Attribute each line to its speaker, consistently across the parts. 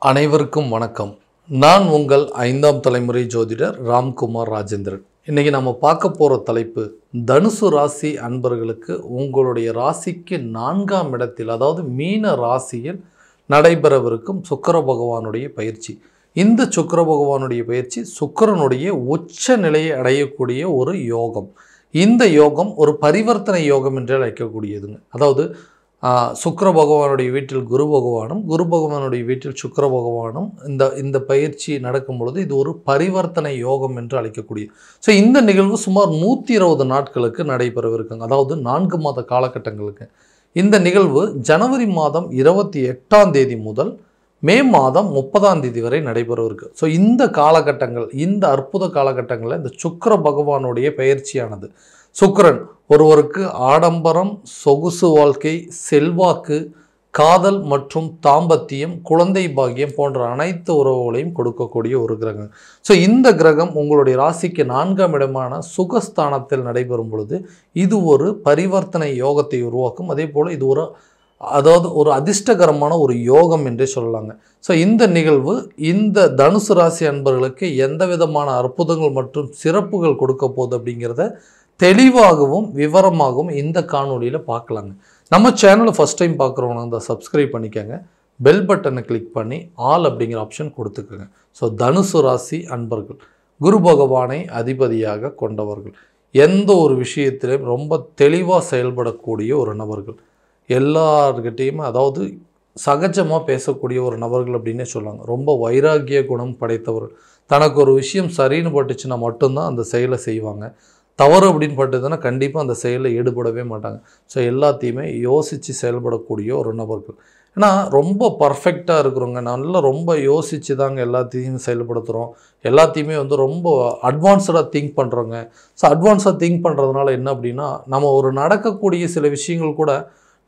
Speaker 1: அனைவருக்கும் வணக்கம். நான் உங்கள் 5ஆம் தலைமுறை ஜோதிடர் ராம்குமார் ராஜேந்திரன். இன்றைக்கி நம்ம பார்க்க போகிற தலைப்பு தனுசு ராசி அன்பர்களுக்கு உங்களுடைய ராசிக்கு 4ஆம் இடத்தில், அதாவது மீன ராசியில் நடைபெறவிருக்கும் சுக்கிர பகவானுடைய பயிற்சி. இந்த சுக்கிர பகவானுடைய பயிற்சி சுக்கிரனுடைய உச்ச நிலையை அடையக்கூடிய ஒரு யோகம். இந்த யோகம் ஒரு பரிவர்த்தனை யோகம் என்று அழைக்கக்கூடியதுங்க. அதாவது சுக்கிர பகவானுடைய வீட்டில் குரு பகவானும், குரு பகவானுடைய வீட்டில் சுக்கிர பகவானும் இந்த பயிற்சி நடக்கும் பொழுது இது ஒரு பரிவர்த்தனை யோகம் என்று அழைக்கக்கூடியது. ஸோ இந்த நிகழ்வு சுமார் 120 நாட்களுக்கு நடைபெறவிருக்குங்க. அதாவது 4 மாத காலகட்டங்களுக்கு. இந்த நிகழ்வு ஜனவரி மாதம் 28ஆம் தேதி முதல் மே மாதம் 30ஆம் தேதி வரை நடைபெறவிருக்கு. ஸோ இந்த காலகட்டங்கள், இந்த அற்புத காலகட்டங்களில் இந்த சுக்கிர பகவானுடைய பயிற்சியானது, சுக்கிரன் ஒருவருக்கு ஆடம்பரம், சொகுசு வாழ்க்கை, செல்வாக்கு, காதல் மற்றும் தாம்பத்தியம், குழந்தை பாக்கியம் போன்ற அனைத்து உறவுகளையும் கொடுக்கக்கூடிய ஒரு கிரகம். ஸோ இந்த கிரகம் உங்களுடைய ராசிக்கு 4ஆம் இடமான சுகஸ்தானத்தில் நடைபெறும் பொழுது இது ஒரு பரிவர்த்தனை யோகத்தை உருவாக்கும். அதே போல் இது ஒரு அதிர்ஷ்டகரமான ஒரு யோகம் என்றே சொல்லலாங்க. ஸோ இந்த நிகழ்வு இந்த தனுசு ராசி அன்பர்களுக்கு எந்த விதமான அற்புதங்கள் மற்றும் சிறப்புகள் கொடுக்க போகுது அப்படிங்கிறத தெளிவாகவும் விவரமாகவும் இந்த காணொலியில் பார்க்கலாங்க. நம்ம சேனலை ஃபஸ்ட் டைம் பார்க்குறவங்க இந்த சப்ஸ்கிரைப் பண்ணிக்கோங்க, பெல் பட்டனை கிளிக் பண்ணி ஆல் அப்படிங்கிற ஆப்ஷன் கொடுத்துக்கோங்க. ஸோ தனுசு ராசி அன்பர்கள் குரு பகவானை அதிபதியாக கொண்டவர்கள், எந்த ஒரு விஷயத்திலையும் ரொம்ப தெளிவாக செயல்படக்கூடிய ஒரு நபர்கள், எல்லார்கிட்டையுமே அதாவது சகஜமாக பேசக்கூடிய ஒரு நபர்கள் அப்படின்னே சொல்லுவாங்க. ரொம்ப வைராகிய குணம் படைத்தவர்கள். தனக்கு ஒரு விஷயம் சரின்னு பட்டுச்சுன்னா மட்டும்தான் அந்த செயலை செய்வாங்க. தவறு அப்படின்னு பட்டுதுன்னா கண்டிப்பாக அந்த செயலில் ஈடுபடவே மாட்டாங்க. ஸோ எல்லாத்தையுமே யோசித்து செயல்படக்கூடிய ஒரு நபர்கள். ஏன்னா ரொம்ப பர்ஃபெக்டாக இருக்கிறவங்க, நல்லா ரொம்ப யோசித்து தாங்க எல்லாத்தையும் செயல்படுத்துகிறோம். எல்லாத்தையுமே ரொம்ப அட்வான்ஸ்டாக திங்க் பண்ணுறோங்க. ஸோ அட்வான்ஸாக திங்க் பண்ணுறதுனால என்ன அப்படின்னா, நம்ம ஒரு நடக்கக்கூடிய சில விஷயங்கள் கூட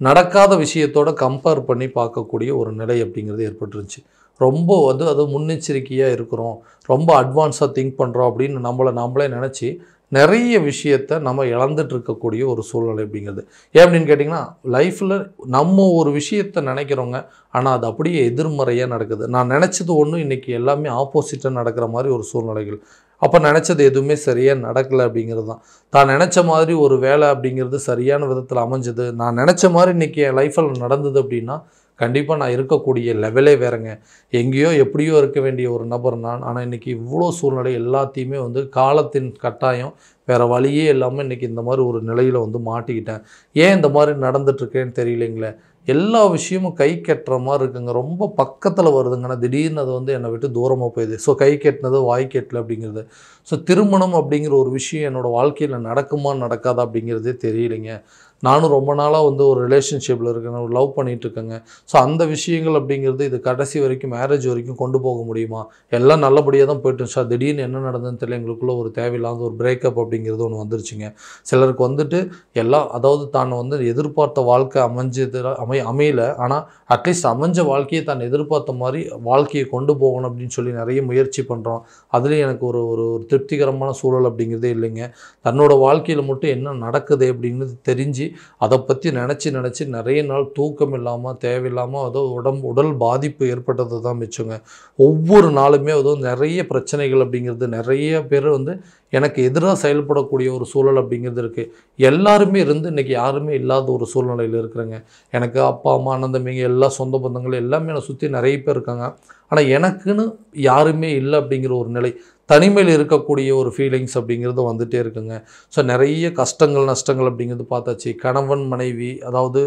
Speaker 1: நடக்காத விஷயத்தோட கம்பேர் பண்ணி பார்க்கக்கூடிய ஒரு நிலை அப்படிங்கிறது ஏற்பட்டுருச்சு. ரொம்ப அது முன்னெச்சரிக்கையாக இருக்கிறோம், ரொம்ப அட்வான்ஸாக திங்க் பண்ணுறோம் அப்படின்னு நம்மளே நினச்சி நிறைய விஷயத்தை நம்ம இழந்துட்டு இருக்கக்கூடிய ஒரு சூழ்நிலை அப்படிங்கிறது. ஏன் அப்படின்னு கேட்டிங்கன்னா, லைஃப்பில் நம்ம ஒரு விஷயத்தை நினைக்கிறோங்க, ஆனால் அது அப்படியே எதிர்மறையாக நடக்குது. நான் நினச்சது ஒன்று, இன்றைக்கி எல்லாமே ஆப்போசிட்டாக நடக்கிற மாதிரி ஒரு சூழ்நிலைகள். அப்போ நினச்சது எதுவுமே சரியாக நடக்கலை அப்படிங்கிறது தான். தான் நினச்ச மாதிரி ஒரு வேலை அப்படிங்கிறது சரியான விதத்தில் அமைஞ்சது, நான் நினச்ச மாதிரி இன்றைக்கி என் லைஃப்பில் நடந்தது அப்படின்னா கண்டிப்பாக நான் இருக்கக்கூடிய லெவலே வேறங்க. எங்கேயோ எப்படியோ இருக்க வேண்டிய ஒரு நபர் நான். ஆனால் இன்றைக்கி இவ்வளோ சூழ்நிலை எல்லாத்தையுமே காலத்தின் கட்டாயம், வேறு வழியே இல்லாமல் இன்றைக்கி இந்த மாதிரி ஒரு நிலையில் மாட்டிக்கிட்டேன். ஏன் இந்த மாதிரி நடந்துட்டுருக்கேன்னு தெரியலைங்களே. எல்லா விஷயமும் கை கட்டுற மாதிரி இருக்குங்க. ரொம்ப பக்கத்தில் வருதுங்கன்னா திடீர்னு அது என்னை விட்டு தூரமாக போயிடுது. ஸோ கை கட்டினது வாய் கட்டலை அப்படிங்கிறது. ஸோ திருமணம் அப்படிங்கிற ஒரு விஷயம் என்னோடய வாழ்க்கையில் நடக்குமா நடக்காதா அப்படிங்கிறதே தெரியலைங்க. நானும் ரொம்ப நாளாக ஒரு ரிலேஷன்ஷிப்பில் இருக்கேன், ஒரு லவ் பண்ணிகிட்ருக்கேங்க. ஸோ அந்த விஷயங்கள் அப்படிங்கிறது இது கடைசி வரைக்கும், மேரேஜ் வரைக்கும் கொண்டு போக முடியுமா? எல்லாம் நல்லபடியாக தான் போய்ட்டு சார், திடீர்னு என்ன நடந்ததுன்னு தெரியல. எங்களுக்குள்ளே ஒரு தேவையில்லாத ஒரு பிரேக்கப் அப்படிங்கிறது ஒன்று வந்துருச்சுங்க. சிலருக்கு எல்லாம் அதாவது தான் எதிர்பார்த்த வாழ்க்கை அமையலை, ஆனால் அட்லீஸ்ட் அமைஞ்ச வாழ்க்கையை தான் எதிர்பார்த்த மாதிரி வாழ்க்கையை கொண்டு போகணும் அப்படின்னு சொல்லி நிறைய முயற்சி பண்ணுறோம். அதுலேயும் எனக்கு ஒரு ஒரு திருப்திகரமான சூழல் அப்படிங்கிறதே இல்லைங்க. தன்னோட வாழ்க்கையில் மட்டும் என்ன நடக்குது அப்படிங்கிறது தெரிஞ்சு அதை பற்றி நினச்சி நிறைய நாள் தூக்கம் இல்லாமல், தேவையில்லாமல் உடல் பாதிப்பு ஏற்பட்டது தான் மிச்சங்க. ஒவ்வொரு நாளுமே நிறைய பிரச்சனைகள் அப்படிங்கிறது, நிறைய பேர் எனக்கு எதிராக செயல்படக்கூடிய ஒரு சூழல் அப்படிங்கிறது இருக்குது. எல்லாருமே இன்றைக்கி யாருமே இல்லாத ஒரு சூழ்நிலையில் இருக்கிறேங்க. எனக்கு அப்பா, அம்மா, அண்ணன், தம்பிங்க, எல்லா சொந்த பந்தங்கள் எல்லாமே என்னை சுற்றி நிறைய பேர் இருக்காங்க. ஆனால் எனக்குன்னு யாருமே இல்லை அப்படிங்கிற ஒரு நிலை, தனிமையில் இருக்கக்கூடிய ஒரு ஃபீலிங்ஸ் அப்படிங்கிறது வந்துகிட்டே இருக்குங்க. ஸோ நிறைய கஷ்டங்கள், நஷ்டங்கள் அப்படிங்கிறது பார்த்தாச்சு. கணவன் மனைவி, அதாவது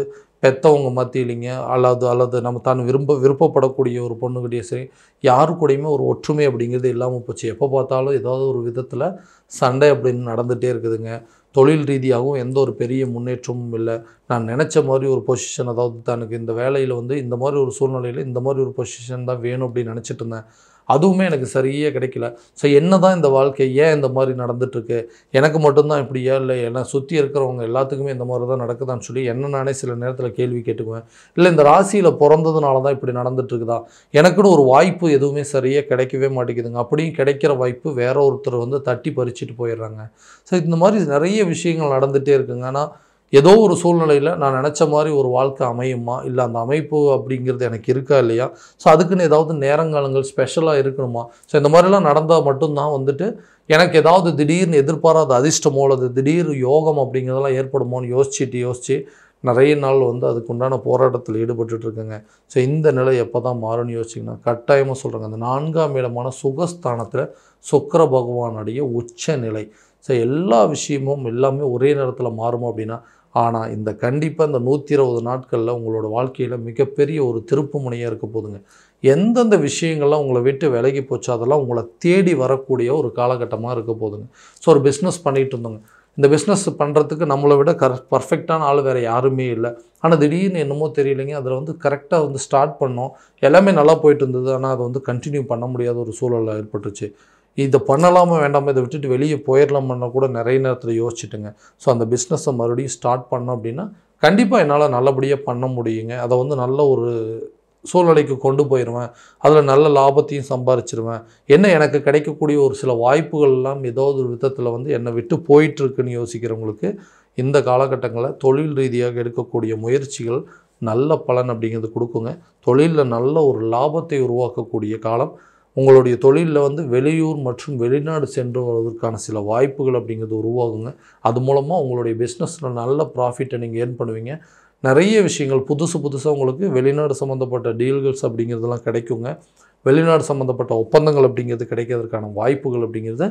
Speaker 1: பெற்றவங்க மத்தியிலிங்க, அல்லது நம்ம தான் விருப்பப்படக்கூடிய ஒரு பொண்ணுக்கிட்டே சரி, யாரு கூடயுமே ஒரு ஒற்றுமை அப்படிங்கிறது இல்லாமல் போச்சு. எப்போ பார்த்தாலும் ஏதாவது ஒரு விதத்தில் சண்டை அப்படின்னு நடந்துகிட்டே இருக்குதுங்க. தொழில் ரீதியாகவும் எந்த ஒரு பெரிய முன்னேற்றமும் இல்லை. நான் நினச்ச மாதிரி ஒரு பொசிஷன், அதாவது தனக்கு இந்த வேலையில் இந்த மாதிரி ஒரு சூழ்நிலையில் இந்த மாதிரி ஒரு பொசிஷன் தான் வேணும் அப்படின்னு நினச்சிட்டு இருந்தேன். அதுவுமே எனக்கு சரியாக கிடைக்கல. ஸோ என்ன தான் இந்த வாழ்க்கை, ஏன் இந்த மாதிரி நடந்துகிட்ருக்கு, எனக்கு மட்டும்தான் இப்படியா, இல்லை என்னை சுற்றி இருக்கிறவங்க எல்லாத்துக்குமே இந்த மாதிரி தான் நடக்குதான்னு சொல்லி நானே சில நேரத்தில் கேள்வி கேட்டுக்குவேன். இல்லை இந்த ராசியில் பிறந்ததுனால தான் இப்படி நடந்துகிட்ருக்குதா, எனக்குன்னு ஒரு வாய்ப்பு எதுவுமே சரியாக கிடைக்கவே மாட்டேங்குதுங்க. அப்படியும் கிடைக்கிற வாய்ப்பு வேற ஒருத்தர் தட்டி பறிச்சுட்டு போயிடுறாங்க. ஸோ இந்த மாதிரி நிறைய விஷயங்கள் நடந்துகிட்டே இருக்குங்க. ஆனால் ஏதோ ஒரு சூழ்நிலையில் நான் நினச்ச மாதிரி ஒரு வாழ்க்கை அமையுமா, இல்லை அந்த அமைப்பு அப்படிங்கிறது எனக்கு இருக்கா இல்லையா, ஸோ அதுக்குன்னு ஏதாவது நேரங்காலங்கள் ஸ்பெஷலாக இருக்கணுமா, ஸோ இந்த மாதிரிலாம் நடந்தால் மட்டும்தான் வந்துட்டு எனக்கு ஏதாவது திடீர்னு எதிர்பாராத அதிர்ஷ்டமோ அல்லது திடீர் யோகம் அப்படிங்கிறதெல்லாம் ஏற்படுமோன்னு யோசித்து நிறைய நாள் வந்து அதுக்குண்டான போராட்டத்தில் ஈடுபட்டுருக்குங்க. ஸோ இந்த நிலை எப்போ தான் மாறும்னு யோசிச்சிங்கன்னா கட்டாயமாக சொல்கிறேங்க, அந்த 4ஆம் இடமான சுகஸ்தானத்தில் சுக்கிர பகவானுடைய உச்ச நிலை. ஸோ எல்லா விஷயமும் எல்லாமே ஒரே நேரத்தில் மாறுமா அப்படின்னா, ஆனால் இந்த கண்டிப்பாக இந்த 120 நாட்களில் உங்களோட வாழ்க்கையில் மிகப்பெரிய ஒரு திருப்பு முனையாக இருக்க போதுங்க. எந்தெந்த விஷயங்கள்லாம் உங்களை விட்டு விலகி போச்சோ அதெல்லாம் உங்களை தேடி வரக்கூடிய ஒரு காலகட்டமாக இருக்க போதுங்க. ஸோ ஒரு பிஸ்னஸ் பண்ணிகிட்டு இருந்தோங்க, இந்த பிஸ்னஸ் பண்ணுறதுக்கு நம்மளை விட பர்ஃபெக்டான ஆள் வேறு யாருமே இல்லை. ஆனால் திடீர்னு என்னமோ தெரியலைங்க, அதில் வந்து கரெக்டாக வந்து ஸ்டார்ட் பண்ணோம், எல்லாமே நல்லா போயிட்டு இருந்தது. ஆனால் அதை வந்து கண்டினியூ பண்ண முடியாத ஒரு சூழல் ஏற்பட்டுச்சு. இதை பண்ணலாமா வேண்டாமா, இதை விட்டுட்டு வெளியே போயிடலாமன்னா கூட நிறைய நேரத்தில் யோசிச்சுட்டுங்க. ஸோ அந்த பிஸ்னஸை மறுபடியும் ஸ்டார்ட் பண்ணோம் அப்படின்னா கண்டிப்பாக என்னால் நல்லபடியாக பண்ண முடியுங்க. அதை வந்து நல்ல ஒரு சூழ்நிலைக்கு கொண்டு போயிடுவேன், அதில் நல்ல லாபத்தையும் சம்பாரிச்சிருவேன். என்ன எனக்கு கிடைக்கக்கூடிய ஒரு சில வாய்ப்புகள் எல்லாம் ஏதாவது ஒரு விதத்தில் வந்து என்னை விட்டு போயிட்டுருக்குன்னு யோசிக்கிறவங்களுக்கு இந்த காலகட்டங்களில் தொழில் ரீதியாக எடுக்கக்கூடிய முயற்சிகள் நல்ல பலன் அப்படிங்கிறது கொடுக்குங்க. தொழிலில் நல்ல ஒரு லாபத்தை உருவாக்கக்கூடிய காலம். உங்களுடைய தொழிலில் வந்து வெளியூர் மற்றும் வெளிநாடு சென்று வருவதற்கான சில வாய்ப்புகள் அப்படிங்கிறது உருவாகுங்க. அது மூலமாக உங்களுடைய பிஸ்னஸில் நல்ல ப்ராஃபிட்டை நீங்கள் ஏர்ன் பண்ணுவீங்க. நிறைய விஷயங்கள் புதுசாக உங்களுக்கு வெளிநாடு சம்மந்தப்பட்ட டீல்கள்ஸ் அப்படிங்கிறதெல்லாம் கிடைக்குங்க. வெளிநாடு சம்மந்தப்பட்ட ஒப்பந்தங்கள் அப்படிங்கிறது கிடைக்கிறதுக்கான வாய்ப்புகள் அப்படிங்கிறது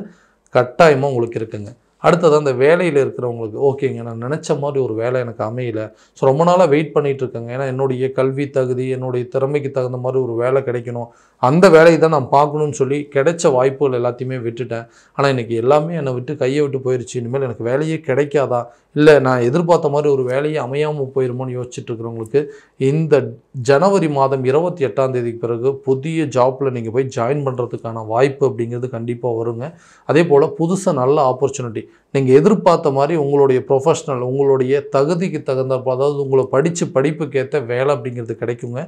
Speaker 1: கட்டாயமாக உங்களுக்கு இருக்குங்க. அடுத்தது அந்த வேலையில் இருக்கிறவங்களுக்கு ஓகேங்க, நான் நினச்ச மாதிரி ஒரு வேலை எனக்கு அமையலை, ஸோ ரொம்ப நாளாக வெயிட் பண்ணிகிட்ருக்கேங்க, ஏன்னா என்னுடைய கல்வி தகுதி என்னுடைய திறமைக்கு தகுந்த மாதிரி ஒரு வேலை கிடைக்கணும், அந்த வேலையை தான் நான் பார்க்கணுன்னு சொல்லி கிடைச்ச வாய்ப்புகள் எல்லாத்தையுமே விட்டுட்டேன். ஆனால் இன்றைக்கி எல்லாமே என்னை விட்டு கையை விட்டு போயிடுச்சு, இனிமேல் எனக்கு வேலையே கிடைக்காதா, இல்லை நான் எதிர்பார்த்த மாதிரி ஒரு வேலையே அமையாமல் போயிடுமோன்னு யோசிச்சுட்டு இருக்கிறவங்களுக்கு இந்த ஜனவரி மாதம் 28ஆம் தேதிக்கு பிறகு புதிய ஜாப்பில் நீங்கள் போய் ஜாயின் பண்ணுறதுக்கான வாய்ப்பு அப்படிங்கிறது கண்டிப்பாக வருங்க. அதே போல் புதுசாக நல்ல ஆப்பர்ச்சுனிட்டி நீங்கள் எதிர்பார்த்த மாதிரி உங்களுடைய ப்ரொஃபஷ்னல் உங்களுடைய தகுதிக்கு தகுந்த, அதாவது உங்களை படிப்புக்கேற்ற வேலை அப்படிங்கிறது கிடைக்குங்க.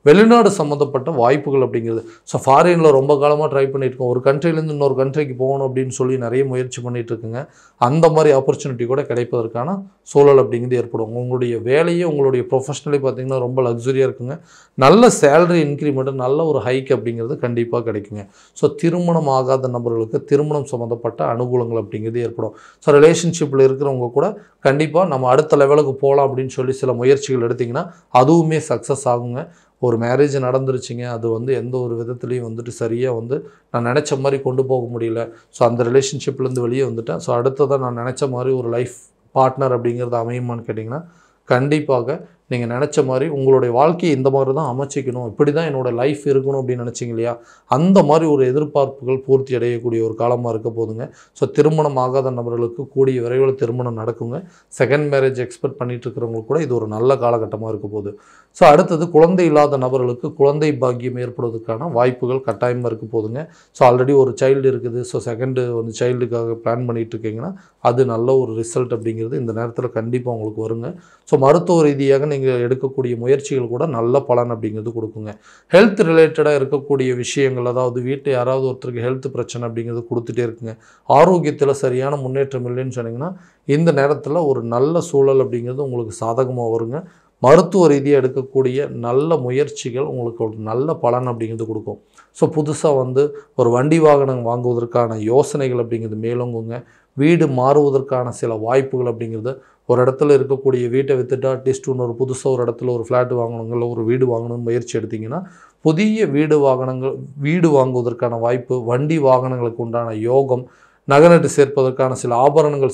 Speaker 1: வெளிநாடு சம்மந்தப்பட்ட வாய்ப்புகள் அப்படிங்கிறது, ஸோ ஃபாரினில் ரொம்ப காலமாக ட்ரை பண்ணியிருக்கோம், ஒரு கண்ட்ரிலேருந்து இன்னொரு கண்ட்ரிக்கு போகணும் அப்படின்னு சொல்லி நிறைய முயற்சி பண்ணிகிட்ருக்குங்க. அந்த மாதிரி ஆப்பர்ச்சுனிட்டி கூட கிடைப்பதற்கான சூழல் அப்படிங்கிறது ஏற்படும். உங்களுடைய வேலையே உங்களுடைய ப்ரொஃபஷ்னலே பார்த்திங்கன்னா ரொம்ப லக்ஸுரியாக இருக்குங்க. நல்ல சேலரி இன்க்ரிமெண்ட்டு நல்ல ஒரு ஹைக் அப்படிங்கிறது கண்டிப்பாக கிடைக்குங்க. ஸோ திருமணம் ஆகாத நபர்களுக்கு திருமணம் சம்மந்தப்பட்ட அனுகூலங்கள் அப்படிங்கிறது ஏற்படும். ஸோ ரிலேஷன்ஷிப்பில் இருக்கிறவங்க கூட கண்டிப்பாக நம்ம அடுத்த லெவலுக்கு போகலாம் அப்படின்னு சொல்லி சில முயற்சிகள் எடுத்திங்கன்னா அதுவுமே சக்ஸஸ் ஆகுங்க. ஒரு மேரேஜ் நடந்துருச்சுங்க, அது வந்து எந்த ஒரு விதத்துலேயும் வந்துட்டு சரியாக வந்து நான் நினச்ச மாதிரி கொண்டு போக முடியல, ஸோ அந்த ரிலேஷன்ஷிப்லேருந்து வெளியே வந்துட்டேன், ஸோ அடுத்ததான் நான் நினச்ச மாதிரி ஒரு லைஃப் பார்ட்னர் அப்படிங்கிறது அமையுமான்னு கேட்டிங்கன்னா கண்டிப்பாக நீங்கள் நினச்ச மாதிரி உங்களுடைய வாழ்க்கையை இந்த மாதிரி தான் அமைச்சிக்கணும், இப்படி தான் என்னோடய லைஃப் இருக்கணும் அப்படின்னு நினச்சிங்க இல்லையா, அந்த மாதிரி ஒரு எதிர்பார்ப்புகள் பூர்த்தி அடையக்கூடிய ஒரு காலமாக இருக்க போதுங்க. ஸோ திருமணம் ஆகாத நபர்களுக்கு கூடிய விரைவில் திருமணம் நடக்குங்க. செகண்ட் மேரேஜ் எக்ஸ்பெக்ட் பண்ணிட்டு இருக்கிறவங்களுக்கு கூட இது ஒரு நல்ல காலகட்டமாக இருக்க போகுது. ஸோ அடுத்தது குழந்தை இல்லாத நபர்களுக்கு குழந்தை பாக்கியம் ஏற்படுவதற்கான வாய்ப்புகள் கட்டாயமாக இருக்க போதுங்க. ஸோ ஆல்ரெடி ஒரு சைல்டு இருக்குது, ஸோ செகண்டு வந்து சைல்டுக்காக பிளான் பண்ணிகிட்டு இருக்கீங்கன்னா அது நல்ல ஒரு ரிசல்ட் அப்படிங்கிறது இந்த நேரத்தில் கண்டிப்பாக உங்களுக்கு வருங்க. ஸோ மருத்துவ ரீதியாக நீங்கள் எடுக்கக்கூடிய முயற்சிகள் கூட நல்ல பலன் அப்படிங்கிறது கொடுக்குங்க. ஹெல்த் ரிலேட்டடாக இருக்கக்கூடிய விஷயங்கள், அதாவது வீட்டில் யாராவது ஒருத்தருக்கு ஹெல்த் பிரச்சனை அப்படிங்கிறது கொடுத்துட்டே இருக்குங்க, ஆரோக்கியத்தில் சரியான முன்னேற்றம் இல்லைன்னு சொன்னீங்கன்னா இந்த நேரத்தில் ஒரு நல்ல சூழல் அப்படிங்கிறது உங்களுக்கு சாதகமாக வருங்க. மருத்துவ ரீதியாக எடுக்கக்கூடிய நல்ல முயற்சிகள் உங்களுக்கு ஒரு நல்ல பலன் அப்படிங்கிறது கொடுக்கும். ஸோ புதுசாக வந்து ஒரு வண்டி வாகனம் வாங்குவதற்கான யோசனைகள் அப்படிங்கிறது மேலோங்குங்க. வீடு மாறுவதற்கான சில வாய்ப்புகள் அப்படிங்கிறது, ஒரு இடத்துல இருக்கக்கூடிய வீட்டை விற்றுட்டு அட்லீஸ்ட் இன்னொரு புதுசாக ஒரு இடத்துல ஒரு ஃப்ளாட் வாங்கணுங்க, இல்லை ஒரு வீடு வாங்கணும்னு முயற்சி எடுத்திங்கன்னா புதிய வீடு வாங்குவதற்கான வாய்ப்பு, வண்டி வாகனங்களுக்கு உண்டான யோகம், நகநட்டு சேர்ப்பதற்கான சில ஆபரணங்கள்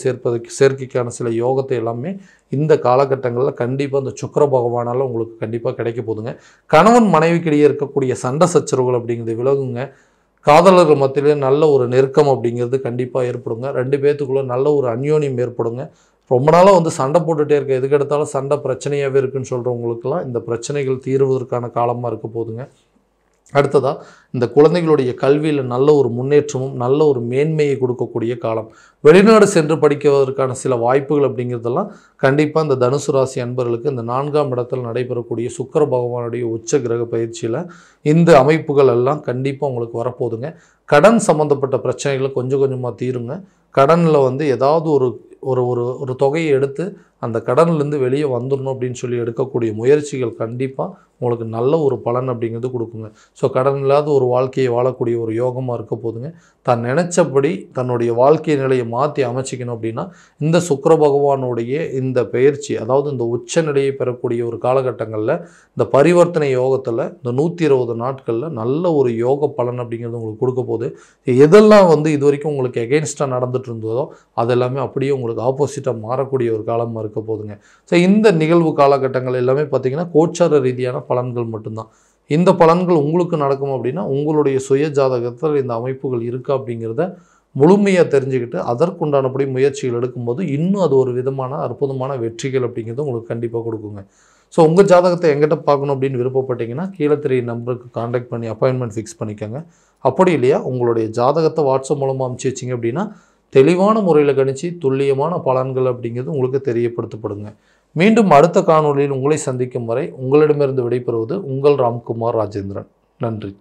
Speaker 1: சேர்க்கைக்கான சில யோகத்தை எல்லாமே இந்த காலகட்டங்களில் கண்டிப்பாக இந்த சுக்கிர பகவானால் உங்களுக்கு கண்டிப்பாக கிடைக்க போதுங்க. கணவன் மனைவிக்கிடையே இருக்கக்கூடிய சண்டை சச்சரவுகள் அப்படிங்கிறது விலகுங்க. காதலர்கள் மத்தியிலே நல்ல ஒரு நெருக்கம் அப்படிங்கிறது கண்டிப்பாக ஏற்படுங்க. 2 பேர்த்துக்குள்ளே நல்ல ஒரு அந்யோன்யம் ஏற்படுங்க. ரொம்ப நாளாக வந்து சண்டை போட்டுகிட்டே இருக்க, எதுக்கு எடுத்தாலும் சண்டை பிரச்சனையாகவே இருக்குன்னு சொல்கிறவங்களுக்கெல்லாம் இந்த பிரச்சனைகள் தீர்வதற்கான காலமாக இருக்க போதுங்க. அடுத்ததாக இந்த குழந்தைகளுடைய கல்வியில் நல்ல ஒரு முன்னேற்றமும் நல்ல ஒரு மேன்மையை கொடுக்கக்கூடிய காலம். வெளிநாடு சென்று படிக்குவதற்கான சில வாய்ப்புகள் அப்படிங்கிறதெல்லாம் கண்டிப்பாக இந்த தனுசு ராசி அன்பர்களுக்கு இந்த 4ஆம் இடத்தில் நடைபெறக்கூடிய சுக்கிர பகவானுடைய உச்ச கிரக பயிற்சியில் இந்த அமைப்புகள் எல்லாம் கண்டிப்பாக உங்களுக்கு வரப்போகுதுங்க. கடன் சம்மந்தப்பட்ட பிரச்சனைகளை கொஞ்சம் கொஞ்சமாக தீருங்க. கடனில் வந்து ஏதாவது ஒரு ஒரு ஒரு ஒரு தொகையை எடுத்து அந்த கடன்லேருந்து வெளியே வந்துடணும் அப்படின்னு சொல்லி எடுக்கக்கூடிய முயற்சிகள் கண்டிப்பாக உங்களுக்கு நல்ல ஒரு பலன் அப்படிங்கிறது கொடுக்குங்க. ஸோ கடன் இல்லாத ஒரு வாழ்க்கையை வாழக்கூடிய ஒரு யோகமாக இருக்க போதுங்க. தான் நினச்சபடி தன்னுடைய வாழ்க்கை நிலையை மாற்றி அமைச்சிக்கணும் அப்படின்னா இந்த சுக்கிர பகவானுடைய இந்த பெயர்ச்சி, அதாவது இந்த உச்ச நிலையை பெறக்கூடிய ஒரு காலகட்டங்களில் இந்த பரிவர்த்தனை யோகத்தில் இந்த 120 நாட்களில் நல்ல ஒரு யோக பலன் அப்படிங்கிறது உங்களுக்கு கொடுக்க போகுது. எதெல்லாம் இது வரைக்கும் உங்களுக்கு எகெயின்ஸ்டாக நடந்துட்டு இருந்ததோ அதெல்லாமே அப்படியே உங்களுக்கு ஆப்போசிட்டாக மாறக்கூடிய ஒரு காலமாக இருக்க போதுங்க. ஸோ இந்த நிகழ்வு காலகட்டங்கள் எல்லாமே பார்த்திங்கன்னா கோச்சார ரீதியான பலன்கள் மட்டும்தான். இந்த பலன்கள் உங்களுக்கு நடக்கும் அப்படின்னா உங்களுடைய சுய ஜாதகத்தில் இந்த அமைப்புகள் இருக்கா அப்படிங்கிறத முழுமையாக தெரிஞ்சுக்கிட்டு அதற்குண்டானபடி முயற்சிகள் எடுக்கும்போது இன்னும் அது ஒரு விதமான அற்புதமான வெற்றிகள் அப்படிங்கிறது உங்களுக்கு கண்டிப்பாக கொடுக்குங்க. ஸோ உங்கள் ஜாதகத்தை எங்கிட்ட பார்க்கணும் அப்படின்னு விருப்பப்பட்டீங்கன்னா கீழே தெரிய நம்பருக்கு காண்டாக்ட் பண்ணி அப்பாயின்மெண்ட் ஃபிக்ஸ் பண்ணிக்கோங்க. அப்படி இல்லையா உங்களுடைய ஜாதகத்தை வாட்ஸ்அப் மூலமாக அனுப்பிச்சி வச்சிங்க அப்படின்னா தெளிவான முறையில் கணிச்சு துல்லியமான பலன்கள் அப்படிங்கிறது உங்களுக்கு தெரியப்படுத்தப்படுங்க. மீண்டும் அடுத்த காணொளியில் உங்களை சந்திக்கும் வரை உங்களிடமிருந்து விடைபெறுவது உங்கள் ராம்குமார் ராஜேந்திரன். நன்றி.